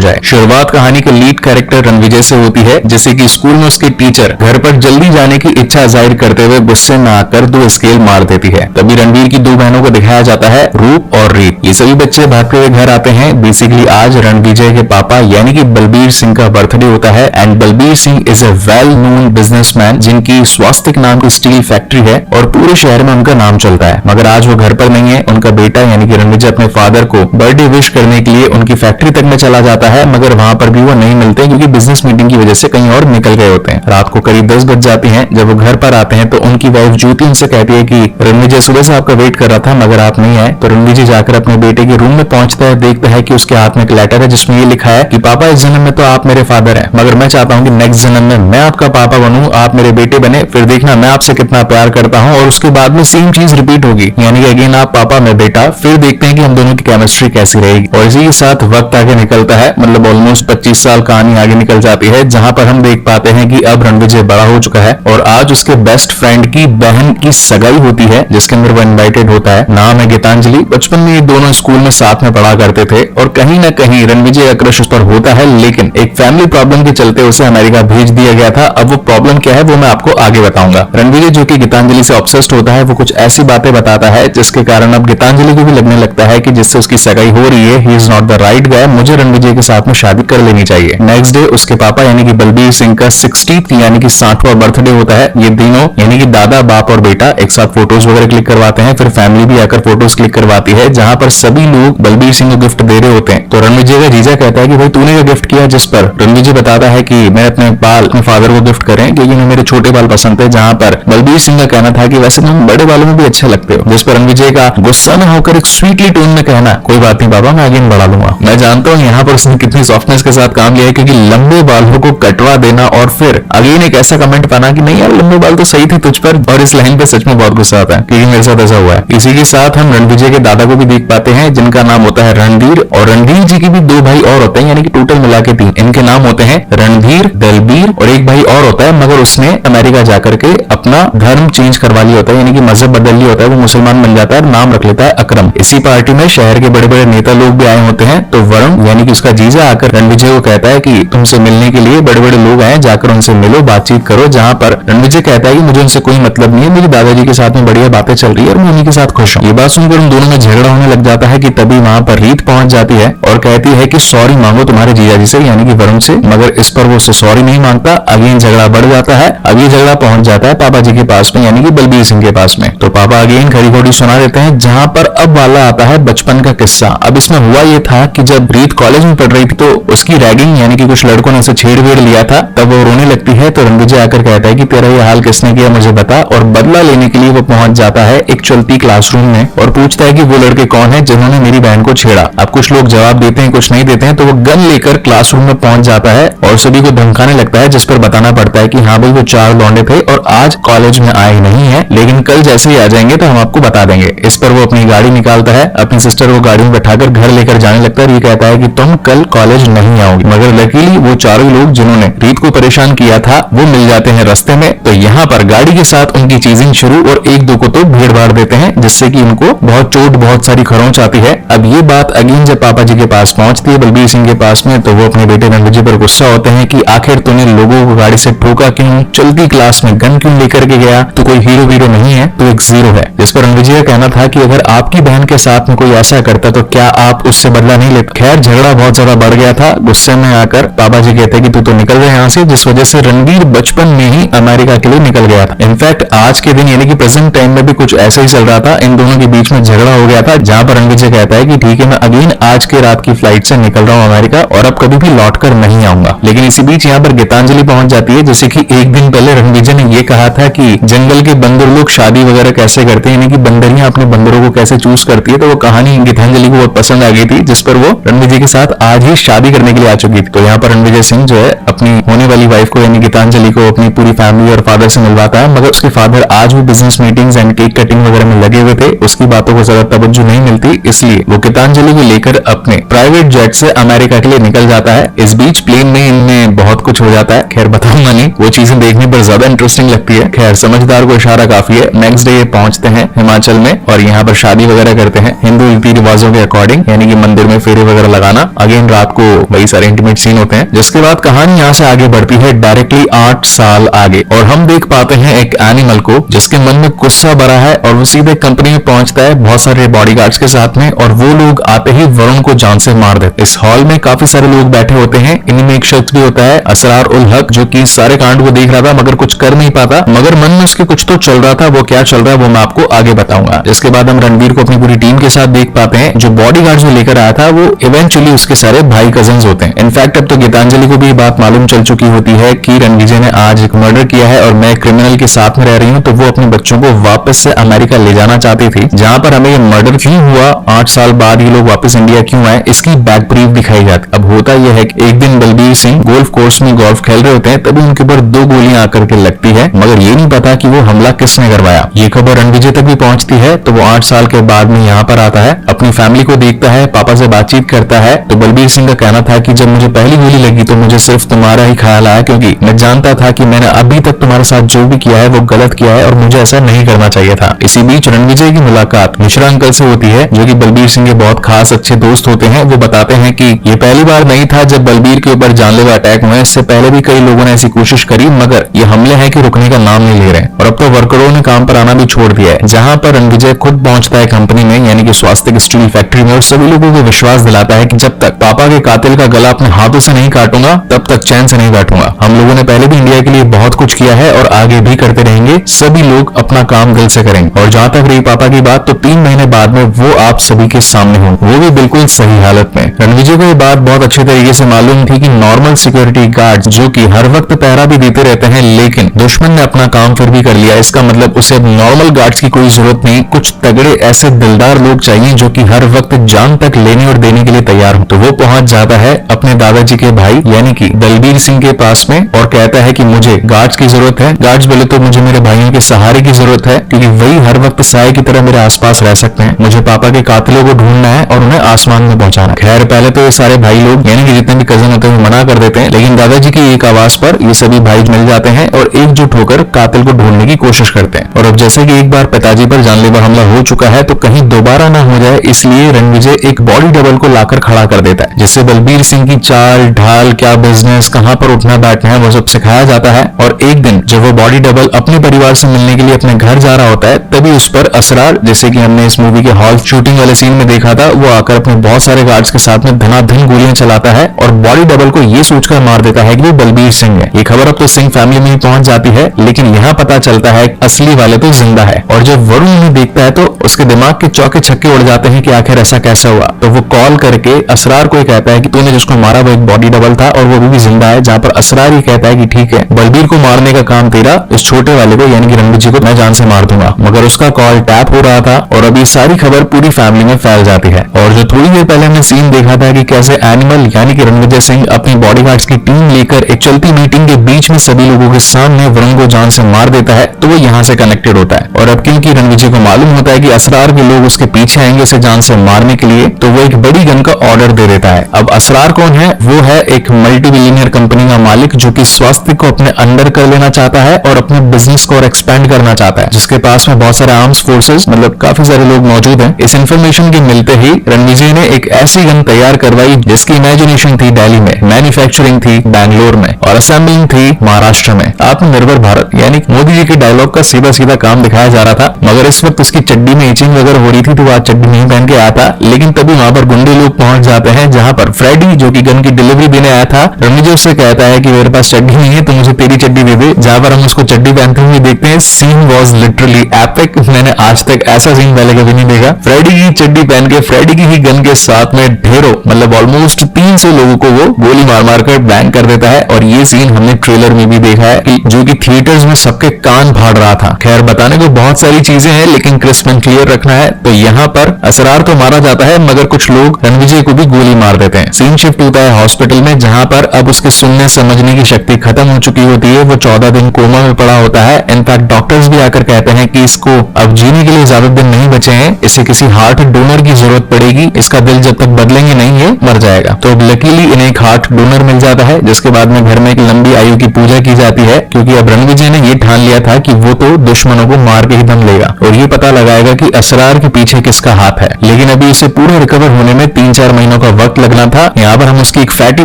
जाए। शुरुआत कहानी के लीड कैरेक्टर रणविजय से होती है, जैसे कि स्कूल में उसकी टीचर घर पर जल्दी जाने की इच्छा जाहिर करते हुए गुस्से में आकर 2 स्केल मार देती है। तभी रणवीर की 2 बहनों को दिखाया जाता है, रूप और रीत। ये सभी बच्चे भागते हुए घर आते हैं। बेसिकली आज रणविजय के पापा यानी कि बलबीर सिंह का बर्थडे होता है and Balbir Singh is a well known businessman जिनकी स्वास्तिक नाम की स्टील फैक्ट्री है और पूरे शहर में उनका नाम चलता है। मगर आज वो घर पर नहीं है। उनका बेटा यानी कि रणविजय अपने फादर को बर्थडे विश करने के लिए उनकी फैक्ट्री तक में चला जाता है, मगर वहां पर भी वो नहीं मिलते क्योंकि बिजनेस मीटिंग की वजह से कहीं और निकल गए होते हैं। रात को करीब 10 बज जाती है। जब वो घर पर आते हैं तो उनकी वाइफ ज्योति उनसे कहती है कि रणविजय सुबह से आपका वेट कर रहा था मगर आप नहीं आए। तो रणविजय जाकर अपने बेटे के रूम में पहुंचता है, देखता है कि उसके हाथ में एक लेटर है जिसमें ये लिखा है कि पापा इस जन्म में तो आप मेरे फादर हैं, मगर मैं चाहता हूं कि नेक्स्ट जन्म में मैं आपका पापा बनूं, आप मेरे बेटे बने, फिर देखना मैं आपसे कितना प्यार करता हूं। और उसके बाद में सेम चीज रिपीट होगी, यानी कि अगेन आप पापा मैं बेटा, फिर देखते हैं कि हम दोनों की केमिस्ट्री कैसी रहेगी। और इसी के साथ वक्त आगे निकलता है, मतलब ऑलमोस्ट 25 साल कहानी आगे निकल जाती है, जहां पर हम देख पाते हैं कि अब रणविजय बड़ा हो चुका है और आज उसके बेस्ट फ्रेंड की बहन की सगाई होती है जिसके अंदर वो इनवाइटेड होता है। नाम है गीतांजलि। बचपन में ये दोनों स्कूल में साथ में पढ़ा करते थे और कहीं ना कहीं रणविजय का क्रश उस पर होता है, लेकिन एक फैमिली प्रॉब्लम के चलते उसे अमेरिका भेज दिया गया था। अब वो प्रॉब्लम क्या है वो मैं आपको आगे बताऊंगा। रणविजय जो कि गीतांजलि से ऑब्सेस्ड होता है वो कुछ ऐसी बातें बताता है जिसके कारण अब गीतांजलि को भी लगने लगता है कि जिससे उसकी सगाई हो रही है he is not the right guy, मुझे रणविजय के साथ में शादी कर लेनी चाहिए। नेक्स्ट डे उसके पापा यानी कि बलबीर सिंह का 60th यानी कि 60वां बर्थडे होता है। ये तीनों यानी कि दादा बाप और बेटा एक साथ फोटोज वगैरह क्लिक करवाते हैं, फिर फैमिली भी आकर फोटोज क्लिक करवाती है जहां पर सभी लोग बलबीर सिंह को गिफ्ट दे रहे होते हैं। तो रणविजय का जीजा कहता है कि भाई तूने क्या गिफ्ट किया, जिस पर रणविजय बताता है कि मैं अपने बाल अपने फादर को गिफ्ट करें क्योंकि उन्हें मेरे छोटे बाल पसंद थे, जहां पर बलबीर सिंह का कहना था कि वैसे तुम बड़े बालों में भी अच्छे लगते हो, जिस पर रणविजय का गुस्सा में होकर एक स्वीटली टोन में कहना कोई बात नहीं पापा मैं आगे बढ़ा लूंगा। मैं जानता हूँ यहाँ पर उसने कितनी सॉफ्टनेस के साथ काम लिया है क्योंकि लंबे बालों को कटवा देना और फिर अगेन एक ऐसा कमेंट पाना कि नहीं यार लंबे बाल तो सही थे तुझ पर, और इस लाइन पे सच में बहुत गुस्सा आता है क्योंकि मेरे साथ ऐसा हुआ है। इसी के साथ हम रणविजय के दादा को भी देख पाते हैं जिनका नाम होता है रणधीर, और रणधीर जी के भी 2 भाई और होते हैं यानी कि टोटल मिला के 3। इनके नाम होते हैं रणधीर, दलबीर और एक भाई और होता है मगर उसने अमेरिका जाकर के अपना धर्म चेंज करवा लिया होता है यानी कि मजहब बदल लिया होता है, वो मुसलमान बन जाता है, नाम रख लेता है अकरम। इसी पार्टी में शहर के बड़े बड़े नेता लोग भी आए होते हैं। तो वरुण यानी कि उसका जीजा आकर रणविजय को कहता है कि तुमसे मिलने के लिए बड़े बड़े लोग आए, जाकर उनसे मिलो बातचीत करो, जहां पर रणविजय कहता है कि मुझे उनसे कोई मतलब नहीं है, मेरे दादाजी के साथ में बढ़िया बातें चल रही है और मैं उन्हीं के साथ खुश हूँ। ये बात सुनकर उन दोनों में झगड़ा होने लग जाता है कि तभी वहां पर रीत पहुंच जाती है और कहती है कि सॉरी मांगो तुम्हारे जीजाजी से यानी कि वरुण से, मगर इस पर वो उससे सॉरी नहीं मांगता। अगेन झगड़ा बढ़ जाता है। अब ये झगड़ा पहुंच जाता है पापा जी के पास में यानी कि बलबीर सिंह के पास में। तो पापा अगेन खरी खोटी सुना देते हैं, जहां पर अब वाला आता है बचपन का किस्सा। अब इसमें हुआ ये था कि जब रीत कॉलेज में पढ़ रही थी तो उसकी रैगिंग यानी कि कुछ लड़कों ने उसे छेड़-वेड़ लिया था, तब वो रोने लगती है। तो रणविजय आकर कहता है कि तेरा ये हाल किसने किया मुझे बता, और बदला लेने के लिए वो पहुंच जाता है एक चलती क्लासरूम में और पूछता है कि वो लड़के कौन है जिन्होंने मेरी बहन को छेड़ा। अब कुछ लोग जवाब देते हैं कुछ नहीं देते हैं, तो वो गन लेकर क्लासरूम में पहुंच जाता है और सभी को धमकाने लगता है, जिस पर बताना पड़ता है कि हाँ भाई वो 4 लौंडे थे और आज कॉलेज में आए नहीं है, लेकिन कल जैसे ही आ जाएंगे तो हम आपको बता देंगे। इस पर वो अपनी गाड़ी निकालता है, अपनी सिस्टर को गाड़ी में बैठाकर घर लेकर जाने लगता है। ये कहता है कि तुम कल कॉलेज नहीं आओगे, मगर लकीली वो चारों लोग जिन्होंने रीत को परेशान किया था वो मिल जाते हैं रास्ते में। तो यहाँ पर गाड़ी के साथ उनकी चीजिंग शुरू और एक दो को तो भीड़ भाड़ देते हैं, जिससे कि उनको बहुत चोट बहुत सारी खरोंच आती है। अब ये बात अगेन जब पापा जी के पास पहुंचती है बलबीर सिंह के पास में, तो वो अपने बेटे रणविजय पर गुस्सा होते हैं कि आखिर तूने लोगों को गाड़ी से ठोका क्यों, चलती क्लास में गन क्यों लेकर के गया, तो कोई हीरो वीरो नहीं है, तो एक जीरो है। जिस पर रणविजय का कहना था कि अगर आपकी बहन के साथ में कोई ऐसा करता तो क्या आप उससे बदला नहीं लेते। खैर झगड़ा बहुत ज्यादा बढ़ गया था। गुस्से में आकर पापा जी कहते हैं कि तू तो निकल गया यहाँ से, जिस वजह से रणवीर बचपन में ही अमेरिका के लिए निकल गया था। इनफैक्ट आज के दिन यानी कि प्रेजेंट टाइम में भी कुछ ऐसा ही चल रहा था, इन दोनों के बीच में झगड़ा हो गया था, जहां पर रणविजय कहता है कि ठीक है मैं अगेन आज के रात की फ्लाइट से निकल रहा हूँ अमेरिका और अब कभी भी लौट कर नहीं आऊंगा। लेकिन इसी बीच यहाँ पर गीतांजलि पहुंच जाती है, जैसे कि एक दिन पहले रणविजय ने ये कहा था कि जंगल के बंदर लोग शादी वगैरह कैसे करते हैं, यानी कि बंदरियां अपने बंदरों को कैसे चूज करती है, तो वो कहानी गीतांजलि को बहुत पसंद आ गई थी, जिस पर वो रणविजय के साथ आज ही शादी करने के लिए आ चुकी थी। तो यहाँ पर रणविजय सिंह जो है अपनी होने वाली वाइफ को यानी गीतांजलि को अपनी पूरी फैमिली और फादर से मिलवाता है, मगर उसके फादर आज भी business meetings and cake cutting वगैरह में लगे हुए थे, उसकी बातों को ज्यादा तवज्जो नहीं मिलती, इसलिए वो गीतांजलि को लेकर अपने प्राइवेट जेट से अमेरिका के लिए निकल जाता है। इस बीच प्लेन में इनमें बहुत कुछ हो जाता है, खैर बताऊंगा नहीं, वो चीजें देखने पर ज्यादा इंटरेस्टिंग लगती है। खैर समझदार को इशारा काफी है। नेक्स्ट डे ये पहुंचते हैं हिमाचल में और यहाँ पर शादी वगैरह करते हैं हिंदू रीति रिवाजों के अकॉर्डिंग, यानी कि मंदिर में फेरे वगैरह लगाना। अगेन रात को वही सारे इंटीमेट सीन होते हैं, जिसके बाद कहानी यहाँ से आगे बढ़ती है डायरेक्टली 8 साल आगे, और हम देख पाते हैं एक एनिमल को जिसके मन में गुस्सा भरा है और वो सीधे कंपनी में पहुंचता है बहुत सारे बॉडीगार्ड्स के साथ में, और वो लोग आते ही वरुण को जान से मार देते। इस हॉल में काफी सारे लोग बैठे होते हैं, इनमें एक शख्स भी होता है असरार उल हक, जो कि सारे कांड को देख रहा था मगर कुछ कर नहीं पाता, मगर मन में उसके कुछ तो चल रहा था। वो क्या चल रहा है वो मैं आपको आगे बताऊंगा। जिसके बाद हम रणवीर को अपनी पूरी टीम के साथ देख पाते हैं। जो बॉडीगार्ड जो लेकर आया था वो इवेंचुअली उसके सारे भाई कजिन्स होते हैं। इनफैक्ट अब तो गीतांजलि को भी बात मालूम चल चुकी होती है कि रणविजय ने आज एक मर्डर किया है और मैं क्रिमिनल के साथ में रह रही हूँ, तो वो अपने बच्चों को वापस से अमेरिका ले जाना चाहती थी, जहाँ पर हमें ये मर्डर क्यों हुआ, 8 साल बाद ये लोग वापस इंडिया क्यों आए, इसकी बैक ब्रीफ दिखाई जाती। अब होता यह है कि एक दिन बलबीर सिंह गोल्फ कोर्स में गोल्फ खेल रहे होते हैं, तभी उनके ऊपर 2 गोलियां आकर के लगती है, मगर ये नहीं पता कि वो हमला किसने करवाया। ये खबर रणविजय तक भी पहुंचती है, तो वो 8 साल के बाद में यहाँ पर आता है, अपनी फैमिली को देखता है, पापा से बातचीत करता है। तो बलबीर सिंह का कहना था कि जब मुझे पहली गोली लगी तो मुझे सिर्फ तुम्हारा ही ख्याल आया, क्योंकि मैं जानता था कि मैंने अभी तक तुम्हारे साथ जो भी किया है वो गलत किया है और मुझे ऐसा नहीं करना चाहिए था। इसी बीच रणविजय की मुलाकात मिश्रा अंकल से होती है, जो कि बलबीर सिंह के बहुत खास अच्छे दोस्त होते हैं। वो बताते हैं कि ये पहली बार नहीं था जब बलबीर के ऊपर जानलेवा अटैक हुए, इससे पहले भी कई लोगों ने ऐसी कोशिश करी, मगर ये हमले हैं कि रुकने का नाम नहीं ले रहे, और अब तो वर्करों ने काम पर आना भी छोड़ दिया है। जहां पर रणविजय खुद पहुंचता है कंपनी में, यानी कि स्वास्थ्य स्टील फैक्ट्री में, और सभी लोगों को विश्वास दिलाता है कि जब तक पापा के कातिल का गला अपने हाथों से नहीं काटूंगा तब तक चैन से नहीं बैठूंगा। हम लोगों ने पहले भी इंडिया के लिए बहुत कुछ किया है और आगे भी करते रहेंगे, सभी लोग अपना काम दिल से करेंगे। और जहां तक रही पापा की बात, तो 3 महीने बाद में वो आप सभी के सामने हों, वो भी बिल्कुल सही हालत में। रणविजय को ये बात बहुत अच्छे तरीके से मालूम थी कि नॉर्मल सिक्योरिटी गार्ड्स जो कि हर वक्त पहरा भी देते रहते हैं, लेकिन दुश्मन ने अपना काम फिर भी कर लिया, इसका मतलब उसे अब नॉर्मल गार्ड्स की कोई जरूरत नहीं, कुछ तगड़े ऐसे दिलदार लोग चाहिए जो कि हर वक्त जान तक लेने और देने के लिए तैयार हो। तो वो पहुंच जाता है अपने दादाजी के भाई यानी कि दलबीर सिंह के पास में और कहता है कि मुझे गार्ड्स की जरूरत है। गार्ड्स बोले तो मुझे मेरे भाइयों के सहारे की जरूरत है, क्योंकि वही हर वक्त साए की तरह मेरे आसपास रह सकते हैं। मुझे पापा के कातिलों को ढूंढना है और उन्हें आसमान में पहुंचाना। खैर पहले तो ये सारे भाई लोग यानी कि जितने भी कजन होते हैं मना कर देते हैं, लेकिन दादाजी की एक आवाज पर ये सभी भाई मिल जाते हैं और एकजुट होकर कातिल को ढूंढने की कोशिश करते हैं। और अब जैसे कि एक बार पिताजी पर जानलेवा हमला हो चुका है, तो कहीं दोबारा ना हो जाए, इसलिए रणविजय एक बॉडी डबल को लाकर खड़ा कर देता है, जिससे बलबीर सिंह की चाल ढाल, क्या बिजनेस, कहां पर उठना बैठना है, वो सब सिखाया जाता है। और एक दिन जब वो बॉडी डबल अपने परिवार से मिलने के लिए अपने घर जा रहा होता है, तभी उस पर असरार, जैसे कि हमने इस मूवी के हॉल शूटिंग वाले सीन में देखा था, वो आकर अपने बहुत सारे गार्ड्स के साथ में धनाधन गोलियां चलाता है और बॉडी डबल को ये सोचकर मार देता है कि वो बलबीर सिंह है। ये खबर अब तो सिंह फैमिली में ही पहुंच जाती है, लेकिन यहाँ पता चलता है असली वाले तो जिंदा है। और जब वरुण उन्हें देखता है तो उसके दिमाग के चौके छक्के उड़ जाते हैं कि आखिर ऐसा कैसा हुआ। तो वो कॉल करके असरार को कहता है कि तूने जिसको मारा वो एक बॉडी डबल था और वो अभी भी जिंदा है, जहां पर असरार ही कहता है कि ठीक है, बलबीर को मारने का काम तेरा, इस छोटे वाले को यानी कि रणविजय को मैं जान से मार दूंगा। मगर उसका कॉल टैप हो रहा था और अभी सारी खबर पूरी फैमिली में फैल जाती है। और जो थोड़ी देर पहले हमने सीन देखा था कि कैसे एनिमल यानी कि रणविजय सिंह अपनी बॉडीगार्ड्स की टीम लेकर एक चलती मीटिंग के बीच में सभी लोगों के सामने वरुण को जान से मार देता है, तो वो यहाँ से कनेक्टेड होता है। और अब क्योंकि रणविजय को मालूम होता है कि असरार के लोग उसके पीछे आएंगे इसे जान से मारने के लिए, तो वो एक बड़ी गन का ऑर्डर दे देता है। अब असरार कौन है? वो है एक मल्टी बिलियनियर कंपनी का मालिक जो कि स्वास्थ्य को अपने अंडर कर लेना चाहता है और अपने बिजनेस को और एक्सपेंड करना चाहता है, जिसके पास में बहुत सारे आर्म्स फोर्सेस मतलब काफी सारे लोग मौजूद हैं। इस इंफॉर्मेशन के मिलते ही रणविजय ने एक ऐसी गन तैयार करवाई जिसकी इमेजिनेशन थी दिल्ली में, मैन्युफैक्चरिंग थी बैंगलोर में और असेंबलिंग थी महाराष्ट्र में। आत्मनिर्भर भारत यानी मोदी जी के डायलॉग का सीधा सीधा काम दिखाया जा रहा था। मगर इस वक्त उसकी चड्डी में इचिंग वगैरह हो रही थी, तो वो आज चड्डी नहीं पहन के आया था। लेकिन तभी वहां पर गुंडे लोग पहुंच जाते हैं, जहां पर फ्रेडी जो कि गन की डिलीवरी देने आया था, रणविजय उससे कहता है कि मेरे पास चड्डी नहीं है तो मुझे तेरी चड्डी दे दे। जहां पर हम उसको चड्डी पहनते हुए देखते हैं। Scene was literally epic. मैंने आज तक ऐसा सीन पहले कभी नहीं देखा। फ्रेडी की चड्डी पहन के फ्रेडी की ही गन के साथ में ढेरों मतलब ऑलमोस्ट 300 लोगों को वो गोली मार मार कर बैंग कर देता है। और ये सीन हमने ट्रेलर में भी देखा है कि जो कि थिएटर्स में सबके कान फाड़ रहा था। खैर बताने को बहुत सारी चीजें हैं, लेकिन क्रिस्प एंड क्लियर रखना है। तो यहाँ पर असरार तो मारा जाता है, मगर कुछ लोग रणविजय को भी गोली मार देते हैं। सीन शिफ्ट होता है हॉस्पिटल में, जहां पर अब उसके सुनने समझने की शक्ति खत्म हो चुकी होती है। वो 14 दिन कोमा में पड़ा होता है। इनफैक्ट डॉक्टर्स भी आकर कहते हैं कि इसको अब जीने के लिए ज्यादा दिन नहीं बचे हैं, इसे किसी हार्ट डोनर की जरूरत पड़ेगी, इसका दिल जब तक बदलेंगे नहीं है मर जाएगा। तो अब लकीली इन्हें एक हार्ट डोनर मिल जाता है, जिसके बाद में घर में एक लंबी आयु की पूजा की जाती है, क्योंकि अब रणविजय ने ये ठान लिया था कि वो तो दुश्मनों को मार के ही दम लेगा और ये पता लगाएगा कि असरार के पीछे किसका हाथ है। लेकिन अभी इसे पूरा रिकवर होने में 3-4 महीनों का वक्त लगना था। यहाँ पर हम उसकी एक फैटी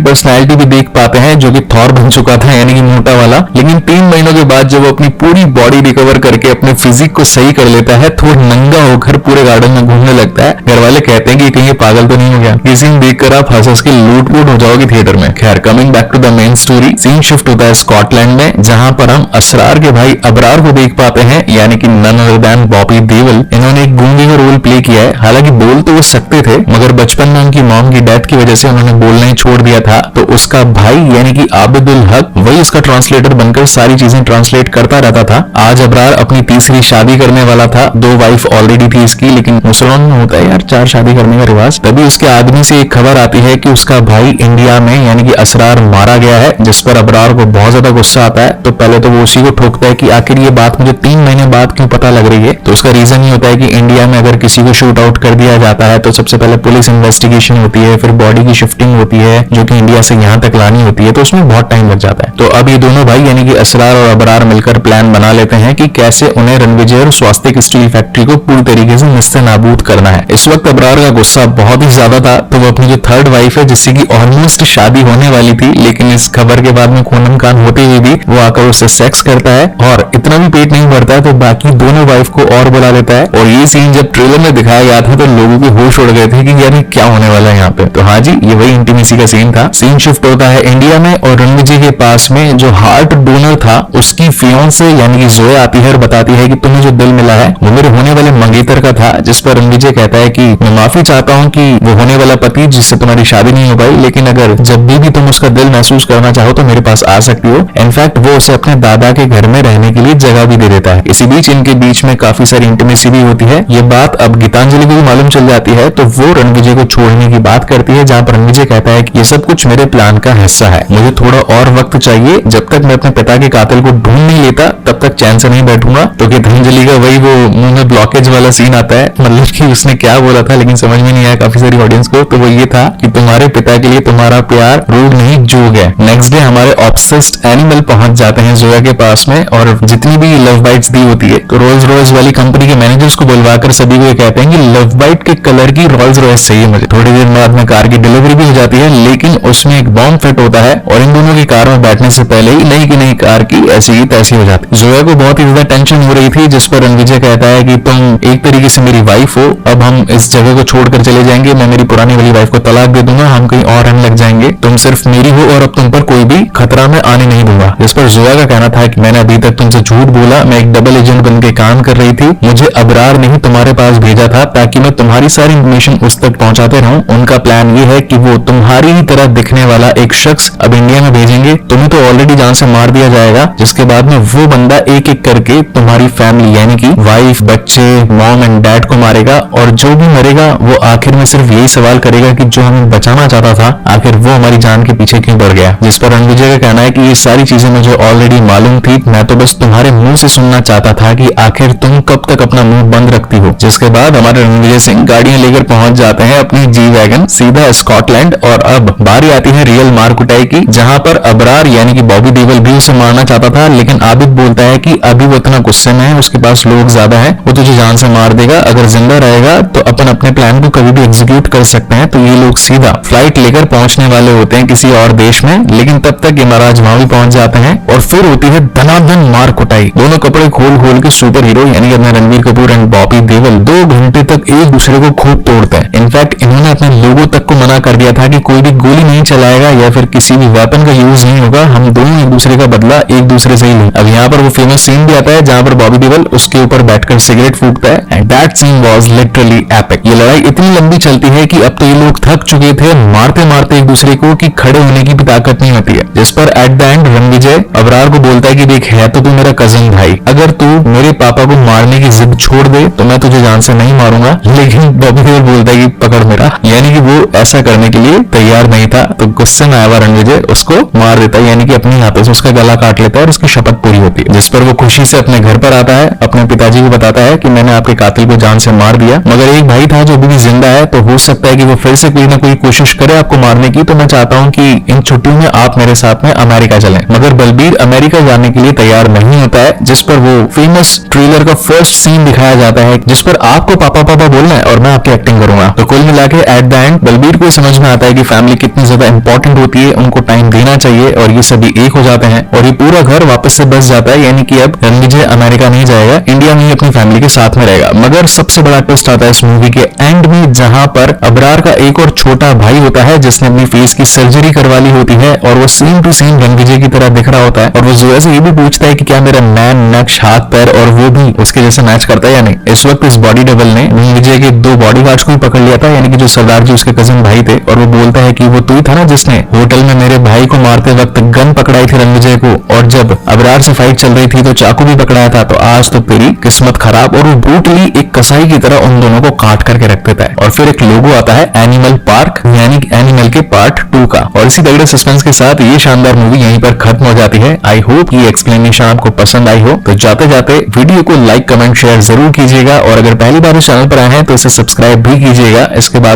पर्सनैलिटी भी देख पाते हैं जो कि थॉर बन चुका था, यानी कि मोटा वाला। लेकिन 3 महीनों के बाद जब वो अपनी पूरी बॉडी रिकवर करके अपने फिजिक को सही कर लेता है तो नंगा होकर पूरे गार्डन में घूमने लगता है। घर वाले कहते हैं कि कहीं पागल तो नहीं हो गया। ये सीन देखकर आप हंस के लूट हो जाओगे थिएटर में। खैर, coming back to the main story, scene shift होता है स्कॉटलैंड में, जहां पर हम असरार के भाई अबरार को देख पाते हैं, यानी कि none other than Bobby Deol. इन्होंने एक गूंगे का रोल प्ले किया है। हालांकि बोल तो वो सकते थे, मगर बचपन में उनकी मॉम की डेथ की वजह से उन्होंने बोलना ही छोड़ दिया था। तो उसका भाई यानी कि आबिदुल हक वही उसका ट्रांसलेटर बनकर सारी चीजें ट्रांसलेट करता रहता था। आज अबरार अपनी तीसरी शादी करने वाला था। 2 वाइफ ऑलरेडी थी इसकी, लेकिन मुसलमान में होता है यार 4 शादी करने का रिवाज। तभी उसके आदमी से एक खबर आती है कि उसका भाई इंडिया में यानी कि असरार मारा गया है, जिस पर अबरार को बहुत ज्यादा गुस्सा आता है। तो पहले तो वो उसी को ठोकता है कि आखिर ये बात मुझे 3 महीने बाद क्यों पता लग रही है। तो उसका रीजन ये होता है कि इंडिया में अगर किसी को शूट आउट कर दिया जाता है तो सबसे पहले पुलिस इन्वेस्टिगेशन होती है, फिर बॉडी की शिफ्टिंग होती है जो कि इंडिया से यहाँ तक लानी होती है, तो उसमें बहुत टाइम लग जाता है। तो अब ये दोनों भाई यानी कि असरार और अबरार मिलकर प्लान बना लेते हैं कि कैसे उन्हें रणविजय और स्वास्तिक स्टील फैक्ट्री को पूरी तरीके से निस्ते-नाबूद करना है। इस वक्त अबरार का गुस्सा बहुत ही ज्यादा था, तो वो अपनी जो 3rd वाइफ है जिससे कि ऑलमोस्ट शादी होने वाली थी, लेकिन इस खबर के बाद में खूनम खान होते हुए भी वो आकर उससे सेक्स करता है और इतना भी पेट नहीं भरता है तो बाकी दोनों वाइफ को और बुला लेता है। और ये सीन जब ट्रेलर में दिखाया गया था तो लोगों के होश उड़ गए थे कि यानी क्या होने वाला है यहाँ पे। तो हाँ जी, ये वही इंटीमेसी का सीन था। सीन शिफ्ट होता है इंडिया में और रणविजय के पास में जो हार्ट डोनर था उसकी फियांसे यानी कि जोया आती है और बताती है कि तुम्हें जो दिल मिला है वो मेरे होने वाले मंगेतर का था। जिस पर रणविजय कहता है कि मैं माफी चाहता हूँ कि वो होने वाला पति जिससे तुम्हारी शादी नहीं हो पाई, लेकिन अगर जब भी तुम उसका दिल महसूस करना चाहो तो मेरे पास आ सकती हो। इनफैक्ट वो उसे अपने दादा के घर में रहने के लिए जगह भी दे देता है। इसी बीच इनके बीच में काफी सारी इंटीमेसी भी होती है। ये बात अब गीतांजलि को भी मालूम चल जाती है, तो वो रणविजय को छोड़ने की बात करती है, जहां पर रणविजय कहता है कि ये सब कुछ मेरे प्लान का हिस्सा है, मुझे थोड़ा और वक्त चाहिए। जब तक मैं अपने पिता के कातिल को ढूंढ नहीं लेता तब तक चैन से नहीं बैठूंगा। तो गीतांजलि का वही वो मुंह में ब्लॉकेज वाला सीन आता है, मतलब कि उसने क्या बोला था लेकिन समझ में नहीं आया काफी सारी ऑडियंस को। तो वो ये था कि तुम्हारे पिता के लिए तुम्हारा प्यार रोग नहीं जोग है। नेक्स्ट डे हमारे ऑब्सेस्ड एनिमल पहुंच जाते हैं जोया के पास में और जितनी भी लव बाइट्स दी होती है तो रोल्स रॉयस वाली कंपनी के मैनेजर्स को बुलवाकर सभी को ये कहते हैं कि लव बाइट के कलर की रोल्स रॉयस चाहिए मुझे। थोड़ी देर बाद में कार की डिलीवरी भी हो जाती है, लेकिन उसमें एक बॉम्ब फिट होता है और इन दोनों की कार में बैठने से पहले ही नई की नई कार की ऐसी ही तैसी हो जाती है। जोया को बहुत ही ज्यादा टेंशन हो रही थी, जिस पर रणविजय कहता है कि तुम एक तरीके से मेरी वाइफ हो, अब हम इस जगह को छोड़कर चले जाएंगे, मैं मेरी पुरानी वाली वाइफ को तलाक दे दूंगा, हम कहीं और रहने लग जाएंगे, तुम सिर्फ मेरी हो और अब तुम पर कोई भी खतरा में आने नहीं दूंगा। जिस पर जोया का कहना था कि मैंने अभी तक तुमसे झूठ बोला, मैं एक डबल एजेंट बन के काम कर रही थी, मुझे अबरार ने ही तुम्हारे पास भेजा था ताकि मैं तुम्हारी सारी इंफॉर्मेशन उस तक पहुंचाते रहूं। उनका प्लान ये है कि वो तुम्हारी ही तरह दिखने वाला एक शख्स अब इंडिया में भेजेंगे, तुम्हें तो ऑलरेडी जान से मार दिया जाएगा, जिसके बाद में वो बंदा एक एक करके तुम्हारी फैमिली यानी कि वाइफ, बच्चे, मॉम एंड डैड को मारेगा और जो भी मरेगा वो आखिर में सिर्फ यही सवाल करेगा कि जो हमें बचाना चाहता था आखिर वो हमारी जान के पीछे क्यों पड़ गया। जिस पर रणविजय का कहना है कि ये सारी चीजें मुझे ऑलरेडी मालूम थी, मैं तो बस तुम्हारे मुंह से सुनना चाहता था कि आखिर तुम कब तक अपना मुंह बंद रखती हो। जिसके बाद हमारे रणविजय सिंह गाड़ियां लेकर पहुंच जाते हैं अपनी जी वैगन सीधा स्कॉटलैंड और अब बारी आती है रियल मार कुटाई की, जहां पर अबरार यानी कि बॉबी देओल भी उसे मारना चाहता था, लेकिन आबिद बोलता है कि अभी वो इतना गुस्से में है, उसके पास लोग ज्यादा है, वो तुझे जान से मार देगा, अगर जिंदा रहेगा तो अपन अपने प्लान को कभी भी एग्जीक्यूट कर सकते हैं। तो ये लोग सीधा फ्लाइट लेकर पहुंचने वाले होते हैं किसी और देश में, लेकिन तब तक ये महाराज वहां भी पहुंच जाते हैं और फिर होती है धनाधन मार कुटाई। दोनों कपड़े खोल खोल के सुपर हीरो यानी कि अपने रणवीर कपूर एंड बॉबी देओल 2 घंटे तक एक दूसरे को खूब तोड़ते हैं। इनफैक्ट इन्होंने अपने लोगों तक को मना कर दिया था कि कोई भी गोली नहीं चलाएगा या फिर किसी भी वेपन का यूज नहीं होगा, हम दोनों एक दूसरे का बदला एक दूसरे से ही लेंगे। अब यहाँ पर वो फेमस सीन भी आता है जहां पर बॉबी देओल उसके ऊपर बैठकर सिगरेट फूकता है and that scene was literally epic. ये लड़ाई इतनी लंबी चलती है कि अब तो ये लोग थक चुके थे मारते मारते एक दूसरे को कि खड़े होने की भी ताकत नहीं होती है। जिस पर at the end Ranvijay Abrar को बोलता है कि देख है तो तू मेरा कजिन भाई, अगर तू मेरे पापा को मारने की जिद छोड़ दे तो मैं तुझे जान से नहीं मारूंगा, लेकिन बॉबी देओल बोलता है कि पकड़ मेरा, यानी कि वो ऐसा करने के लिए तैयार नहीं था। तो गुस्से में आया हुआ रणविजय उसको मार देता है, यानी कि अपनी हाथों से उसका गला काट लेता है और उसकी शपथ पूरी होती है। जिस पर वो खुशी से अपने घर पर आता है, अपने पिताजी को बताता है कि मैंने आपके कातिल को जान से मार दिया, मगर एक भाई था जो अभी भी जिंदा है, तो हो सकता है कि वो फिर से कोई ना कोई कोशिश करे आपको मारने की, तो मैं चाहता हूँ कि इन छुट्टियों में आप मेरे साथ में अमेरिका चलें। मगर बलबीर अमेरिका जाने के लिए तैयार नहीं होता है, जिस पर वो फेमस ट्रेलर का फर्स्ट सीन दिखाया जाता है जिस पर आपको पापा पापा बोलना है और मैं आपकी एक्टिंग करूंगा। तो कुल मिला के at the end Balbir Ranbir को समझ में आता है कि फैमिली कितनी ज्यादा इंपॉर्टेंट होती है, उनको टाइम देना चाहिए, और ये सभी एक हो जाते हैं और ये पूरा घर वापस से बस जाता है। यानी कि अब रणविजय अमेरिका नहीं जाएगा, इंडिया में ही अपनी फैमिली के साथ में रहेगा। मगर सबसे बड़ा ट्विस्ट आता है इस मूवी के एंड में, जहां पर अबरार का एक और छोटा भाई होता है जिसने अपनी फेस की सर्जरी करवा ली होती है, और वो सेम टू सेम रणविजय की तरह दिख रहा होता है। और वो जोया से ये भी पूछता है कि क्या मेरा मैन नक्श हाथ पैर और वो भी उसके जैसे मैच करता है या नहीं। इस वक्त इस बॉडी डबल ने रणविजय के 2 बॉडीगार्ड्स को भी पकड़ लिया था, यानी कि जो सरदार जी उसके कजिन भाई थे, और वो बोलता है कि वो तू ही था ना जिसने होटल में मेरे भाई को मारते वक्त गन पकड़ाई थी रणविजय को, और जब अबरार से फाइट चल रही थी तो चाकू भी पकड़ाया था। तो आज तो तेरी किस्मत खराब। और वो ब्रूटली एक कसाई की तरह उन दोनों को काट करके रख देता है। और फिर एक लोगो आता है एनिमल पार्क, यानी एनिमल के पार्ट 2 का। और इसी तगड़े सस्पेंस के साथ ये शानदार मूवी यहीं पर खत्म हो जाती है। आई होप ये एक्सप्लेनेशन आपको पसंद आई हो। तो जाते जाते वीडियो को लाइक कमेंट शेयर जरूर कीजिएगा, और अगर पहली बार इस चैनल पर आए हैं तो इसे सब्सक्राइब भी कीजिएगा। इसके बाद